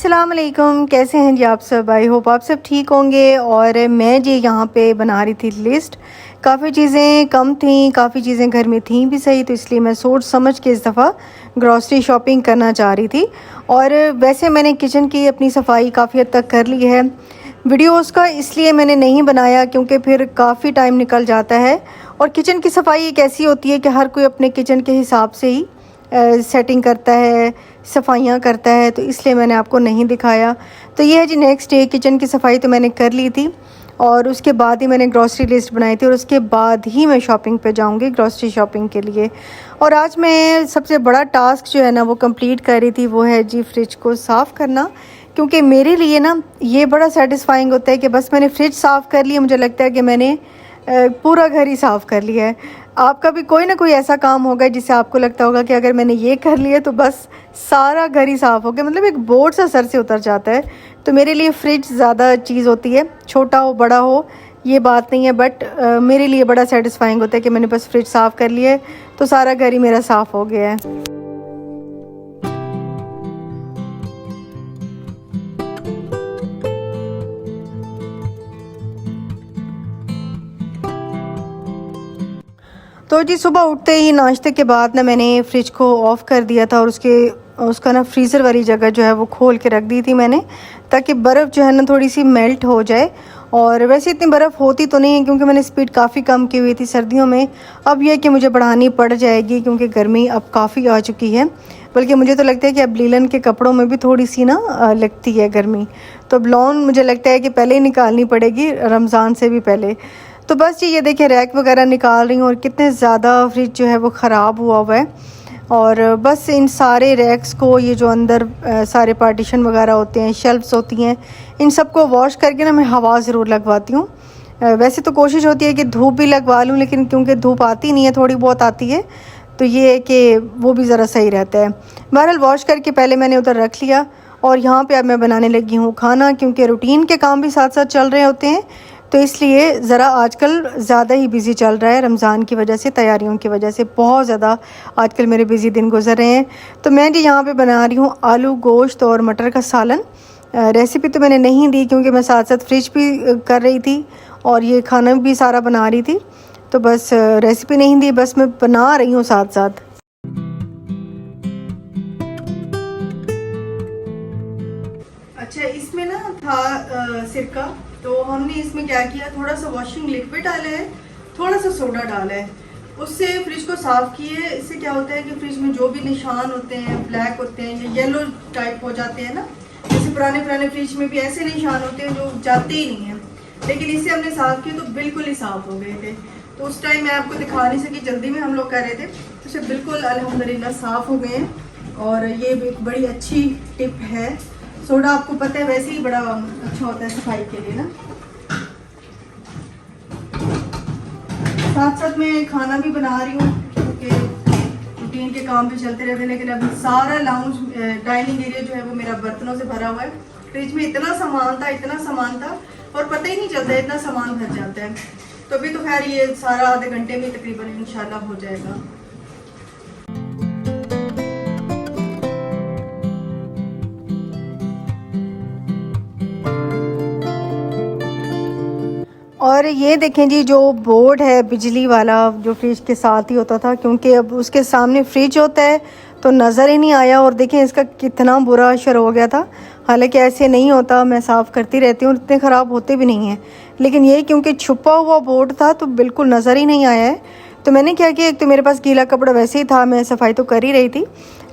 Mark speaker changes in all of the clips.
Speaker 1: अस्सलाम वालेकुम, कैसे हैं जी आप सब। आई होप आप सब ठीक होंगे। और मैं जी यहाँ पे बना रही थी लिस्ट। काफ़ी चीज़ें कम थी, काफ़ी चीज़ें घर में थी भी सही, तो इसलिए मैं सोच समझ के इस दफ़ा ग्रॉसरी शॉपिंग करना चाह रही थी। और वैसे मैंने किचन की अपनी सफाई काफ़ी हद तक कर ली है। वीडियोस का इसलिए मैंने नहीं बनाया क्योंकि फिर काफ़ी टाइम निकल जाता है। और किचन की सफाई एक ऐसी होती है कि हर कोई अपने किचन के हिसाब से ही सेटिंग करता है, सफाइयाँ करता है, तो इसलिए मैंने आपको नहीं दिखाया। तो ये है जी नेक्स्ट डे। किचन की सफाई तो मैंने कर ली थी और उसके बाद ही मैंने ग्रॉसरी लिस्ट बनाई थी और उसके बाद ही मैं शॉपिंग पे जाऊंगी ग्रॉसरी शॉपिंग के लिए। और आज मैं सबसे बड़ा टास्क जो है ना वो कंप्लीट कर रही थी, वो है जी फ्रिज को साफ़ करना। क्योंकि मेरे लिए ना ये बड़ा सेटिस्फाइंग होता है कि बस मैंने फ्रिज साफ़ कर लिया, मुझे लगता है कि मैंने पूरा घर ही साफ़ कर लिया है। आपका भी कोई ना कोई ऐसा काम होगा जिससे आपको लगता होगा कि अगर मैंने ये कर लिया तो बस सारा घर ही साफ़ हो गया, मतलब एक बोझ सा सर से उतर जाता है। तो मेरे लिए फ्रिज ज़्यादा चीज़ होती है, छोटा हो बड़ा हो ये बात नहीं है, बट मेरे लिए बड़ा सेटिस्फाइंग होता है कि मैंने बस फ्रिज साफ़ कर लिया है तो सारा घर ही मेरा साफ़ हो गया है। तो जी सुबह उठते ही नाश्ते के बाद ना मैंने फ्रिज को ऑफ़ कर दिया था और उसका ना फ्रीज़र वाली जगह जो है वो खोल के रख दी थी मैंने, ताकि बर्फ़ जो है ना थोड़ी सी मेल्ट हो जाए। और वैसे इतनी बर्फ़ होती तो नहीं है क्योंकि मैंने स्पीड काफ़ी कम की हुई थी सर्दियों में। अब यह कि मुझे बढ़ानी पड़ जाएगी क्योंकि गर्मी अब काफ़ी आ चुकी है। बल्कि मुझे तो लगता है कि अब लीलन के कपड़ों में भी थोड़ी सी ना लगती है गर्मी। तो अब लॉन मुझे लगता है कि पहले ही निकालनी पड़ेगी, रमज़ान से भी पहले। तो बस जी ये देखिए रैक वगैरह निकाल रही हूँ और कितने ज़्यादा फ्रिज जो है वो ख़राब हुआ हुआ है। और बस इन सारे रैक्स को, ये जो अंदर सारे पार्टीशन वगैरह होते हैं, शेल्फ्स होती हैं, इन सबको वॉश करके ना मैं हवा ज़रूर लगवाती हूँ। वैसे तो कोशिश होती है कि धूप भी लगवा लूँ, लेकिन क्योंकि धूप आती नहीं है, थोड़ी बहुत आती है, तो ये है कि वो भी ज़रा सही रहता है। बहरहाल वॉश करके पहले मैंने उधर रख लिया और यहाँ पे अब मैं बनाने लगी हूँ खाना, क्योंकि रूटीन के काम भी साथ साथ चल रहे होते हैं। तो इसलिए ज़रा आजकल ज़्यादा ही बिज़ी चल रहा है, रमज़ान की वजह से, तैयारियों की वजह से बहुत ज़्यादा आजकल मेरे बिज़ी दिन गुजर रहे हैं। तो मैं जी यहाँ पे बना रही हूँ आलू गोश्त और मटर का सालन। रेसिपी तो मैंने नहीं दी क्योंकि मैं साथ साथ फ्रिज भी कर रही थी और ये खाना भी सारा बना रही थी, तो बस रेसिपी नहीं दी, बस मैं बना रही हूँ साथ साथ। अच्छा, इसमें ना था सिरका, तो हमने इसमें क्या किया, थोड़ा सा वॉशिंग लिक्विड डाला है, थोड़ा सा सोडा डाला है, उससे फ्रिज को साफ़ किए। इससे क्या होता है कि फ्रिज में जो भी निशान होते हैं, ब्लैक होते हैं या येलो टाइप हो जाते हैं ना, जैसे पुराने पुराने फ्रिज में भी ऐसे निशान होते हैं जो जाते ही नहीं हैं, लेकिन इससे हमने साफ़ किए तो बिल्कुल ही साफ़ हो गए थे। तो उस टाइम मैं आपको दिखा नहीं सकी, जल्दी में हम लोग कर रहे थे, तो इसे बिल्कुल अल्हम्दुलिल्लाह साफ़ हो गए हैं। और ये एक बड़ी अच्छी टिप है। सोडा आपको पता है वैसे ही बड़ा अच्छा होता है सफाई के लिए ना। साथ साथ मैं खाना भी बना रही हूँ क्योंकि रूटीन के काम भी चलते रहते हैं, लेकिन अभी सारा लाउंज डाइनिंग एरिया जो है वो मेरा बर्तनों से भरा हुआ है। फ्रिज में इतना सामान था और पता ही नहीं चलता, इतना सामान भर जाता है। तो अभी तो खैर ये सारा आधे घंटे में तकरीबन इंशाल्लाह हो जाएगा। और ये देखें जी, जो बोर्ड है बिजली वाला जो फ्रिज के साथ ही होता था, क्योंकि अब उसके सामने फ्रिज होता है तो नज़र ही नहीं आया। और देखें इसका कितना बुरा असर हो गया था। हालांकि ऐसे नहीं होता, मैं साफ़ करती रहती हूँ, इतने ख़राब होते भी नहीं हैं, लेकिन ये क्योंकि छुपा हुआ बोर्ड था तो बिल्कुल नज़र ही नहीं आया है। तो मैंने क्या किया, एक तो मेरे पास गीला कपड़ा वैसे ही था, मैं सफाई तो कर ही रही थी,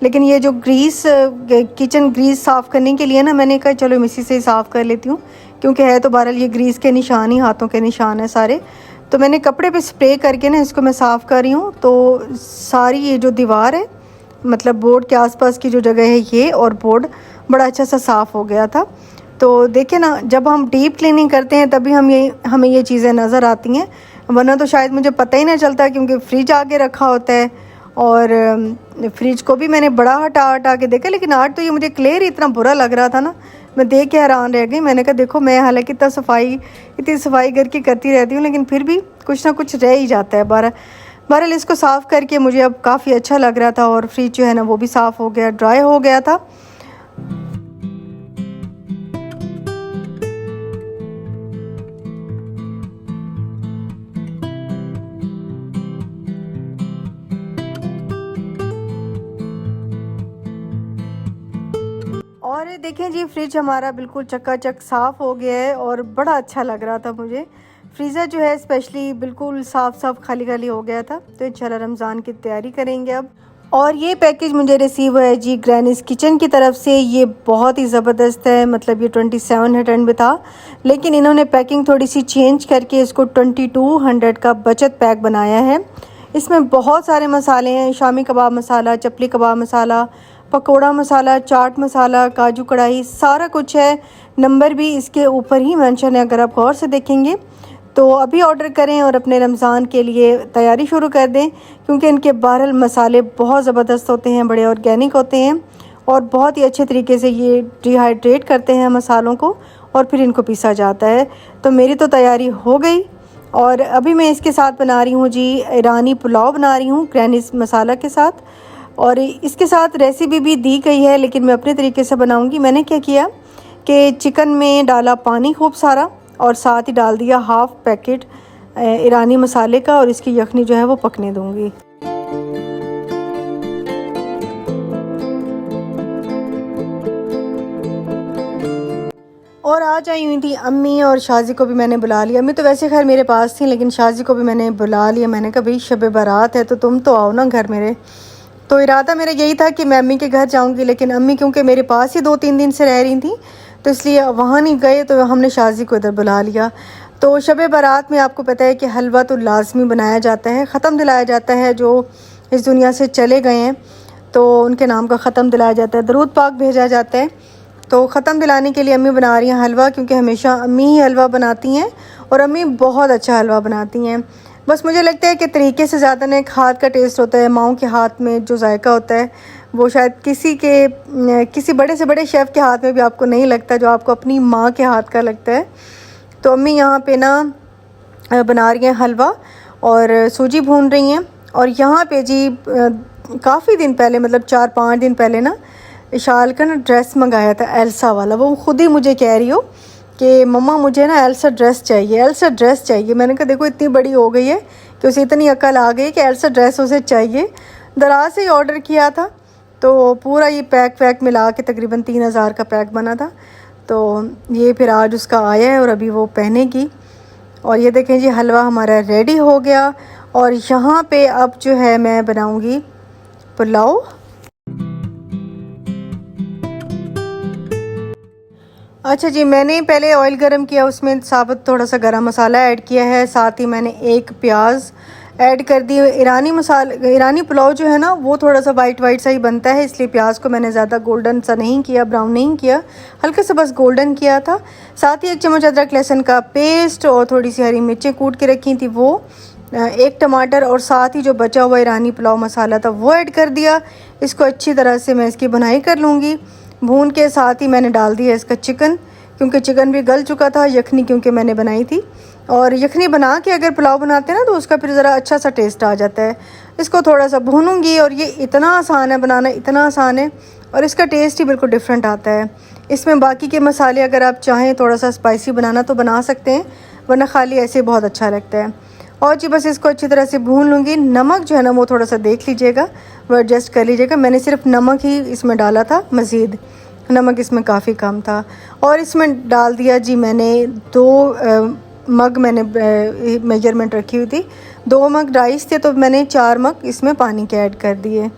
Speaker 1: लेकिन ये जो ग्रीस, किचन ग्रीस साफ़ करने के लिए ना, मैंने कहा चलो इसी से ही साफ़ कर लेती हूँ, क्योंकि है तो बहरहाल ये ग्रीस के निशान ही, हाथों के निशान है सारे। तो मैंने कपड़े पे स्प्रे करके ना इसको मैं साफ़ कर रही हूँ। तो सारी ये जो दीवार है, मतलब बोर्ड के आसपास की जो जगह है ये, और बोर्ड बड़ा अच्छा सा साफ़ हो गया था। तो देखें ना, जब हम डीप क्लीनिंग करते हैं तभी हमें ये चीज़ें नज़र आती हैं, वरना तो शायद मुझे पता ही ना चलता, क्योंकि फ्रिज आगे रखा होता है। और फ्रिज को भी मैंने बड़ा हटा के देखा, लेकिन आज तो ये मुझे क्लियर ही इतना बुरा लग रहा था ना, मैं देख के हैरान रह गई। मैंने कहा देखो, मैं हालांकि इतनी सफाई घर की करती रहती हूँ, लेकिन फिर भी कुछ ना कुछ रह ही जाता है। बहरहाल इसको साफ़ करके मुझे अब काफ़ी अच्छा लग रहा था और फ्रिज जो है ना वो भी साफ़ हो गया, ड्राई हो गया था। ये देखें जी, फ्रिज हमारा बिल्कुल चकाचक साफ़ हो गया है और बड़ा अच्छा लग रहा था मुझे। फ्रीज़र जो है स्पेशली बिल्कुल साफ़ साफ़ खाली खाली हो गया था। तो इंशाल्लाह रमज़ान की तैयारी करेंगे अब। और ये पैकेज मुझे रिसीव हुआ है जी ग्रैनीज़ किचन की तरफ से। ये बहुत ही ज़बरदस्त है, मतलब ये 2700 में था, लेकिन इन्होंने पैकिंग थोड़ी सी चेंज करके इसको 2200 का बचत पैक बनाया है। इसमें बहुत सारे मसाले हैं, शामी कबाब मसाला, चपली कबाब मसाला, पकोड़ा मसाला, चाट मसाला, काजू कढ़ाई, सारा कुछ है। नंबर भी इसके ऊपर ही मेंशन है अगर आप गौर से देखेंगे। तो अभी ऑर्डर करें और अपने रमज़ान के लिए तैयारी शुरू कर दें, क्योंकि इनके बहरहाल मसाले बहुत ज़बरदस्त होते हैं, बड़े ऑर्गेनिक होते हैं और बहुत ही अच्छे तरीके से ये डिहाइड्रेट करते हैं मसालों को और फिर इनको पीसा जाता है। तो मेरी तो तैयारी हो गई और अभी मैं इसके साथ बना रही हूँ जी ईरानी पुलाव बना रही हूँ ग्रैनीज़ मसाला के साथ। और इसके साथ रेसिपी भी दी गई है, लेकिन मैं अपने तरीके से बनाऊँगी। मैंने क्या किया कि चिकन में डाला पानी खूब सारा और साथ ही डाल दिया हाफ़ पैकेट ईरानी मसाले का और इसकी यखनी जो है वो पकने दूँगी। और आज आई हुई थी अम्मी और शाजी को भी मैंने बुला लिया। अम्मी तो वैसे खैर मेरे पास थी, लेकिन शाजी को भी मैंने बुला लिया। मैंने कहा भाई शब बारात है तो तुम तो आओ ना घर मेरे। तो इरादा मेरा यही था कि मैं अम्मी के घर जाऊंगी, लेकिन अम्मी क्योंकि मेरे पास ही 2-3 दिन से रह रही थी तो इसलिए वहाँ नहीं गए, तो हमने शाजी को इधर बुला लिया। तो शब बारात में आपको पता है कि हलवा तो लाजमी बनाया जाता है, ख़त्म दिलाया जाता है। जो इस दुनिया से चले गए हैं तो उनके नाम का ख़त्म दिलाया जाता है, दरूद पाक भेजा जाता है। तो ख़त्म दिलाने के लिए अम्मी बना रही हैं हलवा, क्योंकि हमेशा अम्मी ही हलवा बनाती हैं और अम्मी बहुत अच्छा हलवा बनाती हैं। बस मुझे लगता है कि तरीके से ज़्यादा ना एक हाथ का टेस्ट होता है, माओं के हाथ में जो जायका होता है वो शायद किसी बड़े से बड़े शेफ़ के हाथ में भी आपको नहीं लगता जो आपको अपनी माँ के हाथ का लगता है। तो अम्मी यहाँ पे ना बना रही हैं हलवा और सूजी भून रही हैं। और यहाँ पे जी काफ़ी दिन पहले, मतलब 4-5 दिन पहले ना इशाल का ना ड्रेस मंगाया था एल्सा वाला। वो खुद ही मुझे कह रही हो कि मम्मा मुझे ना एल्सा ड्रेस चाहिए, एल्सा ड्रेस चाहिए। मैंने कहा देखो इतनी बड़ी हो गई है कि उसे इतनी अकल आ गई कि एल्सा ड्रेस उसे चाहिए। दराज से ही ऑर्डर किया था, तो पूरा ये पैक मिला के तकरीबन 3000 का पैक बना था। तो ये फिर आज उसका आया है और अभी वो पहनेगी। और ये देखें जी हलवा हमारा रेडी हो गया। और यहाँ पे अब जो है मैं बनाऊँगी पुलाव। अच्छा जी, मैंने पहले ऑयल गरम किया, उसमें साबुत थोड़ा सा गरम मसाला ऐड किया है, साथ ही मैंने एक प्याज ऐड कर दी। ईरानी पुलाव जो है ना वो थोड़ा सा वाइट सा ही बनता है, इसलिए प्याज को मैंने ज़्यादा गोल्डन सा नहीं किया, ब्राउन नहीं किया, हल्का सा बस गोल्डन किया था। साथ ही 1 चम्मच अदरक लहसुन का पेस्ट और थोड़ी सी हरी मिर्चें कूट के रखी थी वो, 1 टमाटर और साथ ही जो बचा हुआ ईरानी पुलाव मसाला था वो ऐड कर दिया। इसको अच्छी तरह से मैं इसकी भुनाई कर लूँगी। भून के साथ ही मैंने डाल दिया इसका चिकन, क्योंकि चिकन भी गल चुका था, यखनी क्योंकि मैंने बनाई थी। और यखनी बना के अगर पुलाव बनाते हैं ना तो उसका फिर ज़रा अच्छा सा टेस्ट आ जाता है। इसको थोड़ा सा भूनूंगी और ये इतना आसान है बनाना, इतना आसान है और इसका टेस्ट ही बिल्कुल डिफरेंट आता है। इसमें बाकी के मसाले अगर आप चाहें थोड़ा सा स्पाइसी बनाना तो बना सकते हैं, वरना खाली ऐसे बहुत अच्छा लगता है। और जी बस इसको अच्छी तरह से भून लूँगी। नमक जो है ना वो थोड़ा सा देख लीजिएगा, वो एडजस्ट कर लीजिएगा। मैंने सिर्फ नमक ही इसमें डाला था, मज़ीद नमक इसमें काफ़ी कम था। और इसमें डाल दिया जी मैंने 2 मग मैंने मेजरमेंट रखी हुई थी, 2 मग राइस थे तो मैंने 4 मग इसमें पानी के ऐड कर दिए।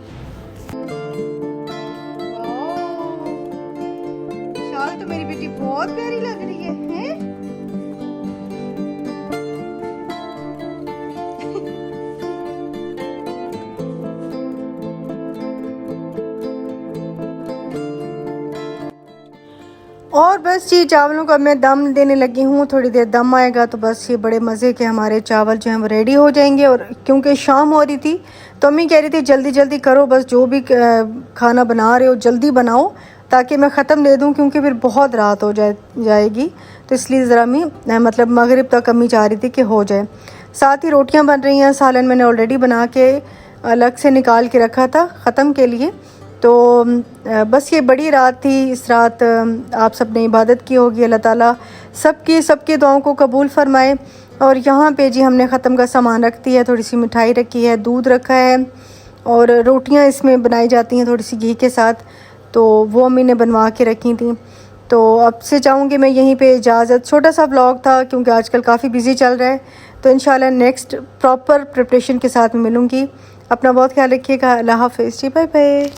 Speaker 1: शाल तो मेरी बेटी बहुत प्यारी लग रही है, हैं? और बस जी चावलों को मैं दम देने लगी हूँ, थोड़ी देर दम आएगा तो बस ये बड़े मज़े के हमारे चावल जो हैं वो रेडी हो जाएंगे। और क्योंकि शाम हो रही थी तो अम्मी कह रही थी जल्दी जल्दी करो, बस जो भी खाना बना रहे हो जल्दी बनाओ ताकि मैं ख़त्म दे दूँ, क्योंकि फिर बहुत रात हो जाएगी। तो इसलिए ज़रा अम्मी मतलब मगरिब तक अम्मी चाह रही थी कि हो जाए। साथ ही रोटियाँ बन रही हैं, सालन मैंने ऑलरेडी बना के अलग से निकाल के रखा था ख़त्म के लिए। तो बस ये बड़ी रात थी, इस रात आप सब ने इबादत की होगी। अल्लाह ताला सबकी दुआओं को कबूल फ़रमाए। और यहाँ पे जी हमने ख़त्म का सामान रख दिया है, थोड़ी सी मिठाई रखी है, दूध रखा है और रोटियाँ इसमें बनाई जाती हैं थोड़ी सी घी के साथ। तो वो अम्मी ने बनवा के रखी थी। तो अब से चाहूँगी मैं यहीं पे इजाज़त। छोटा सा व्लॉग था क्योंकि आजकल काफ़ी बिज़ी चल रहा है, तो इंशाल्लाह नेक्स्ट प्रॉपर प्रिपरेशन के साथ मिलूँगी। अपना बहुत ख्याल रखिएगा। अल्लाह हाफ़िज़ जी, बाय बाय।